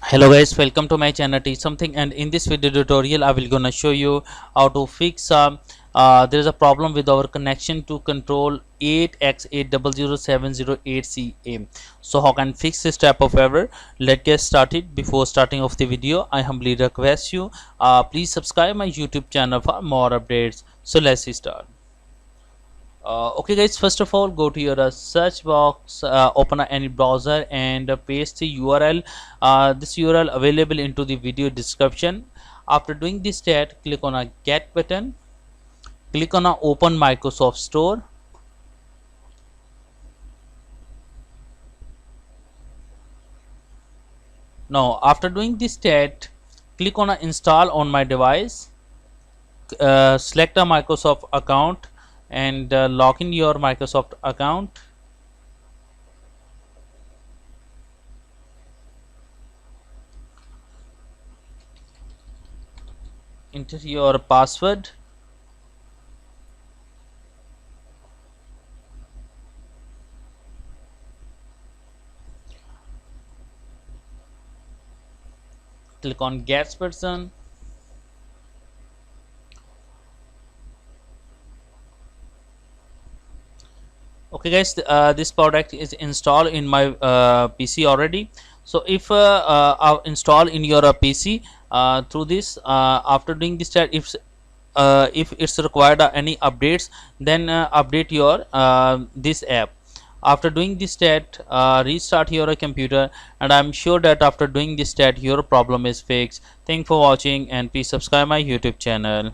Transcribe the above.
Hello guys, welcome to my channel Teach Something, and in this video tutorial I will gonna show you how to fix there is a problem with our connection to control 0x800708CA. So how can fix this type of error? Let's get started. Before starting off the video, I humbly request you please subscribe my YouTube channel for more updates. So let's start. Okay guys, first of all go to your search box, open any browser and paste the URL, this URL available into the video description. After doing this step, click on a get button, click on a open Microsoft Store. Now after doing this step, click on a install on my device, select a Microsoft account and log in your Microsoft account. Enter your password. Click on get person. Okay guys, this product is installed in my PC already. So if install in your PC through this, after doing this step, if it's required any updates, then update your this app. After doing this step, restart your computer, and I'm sure that after doing this step your problem is fixed. Thanks for watching, and please subscribe my YouTube channel.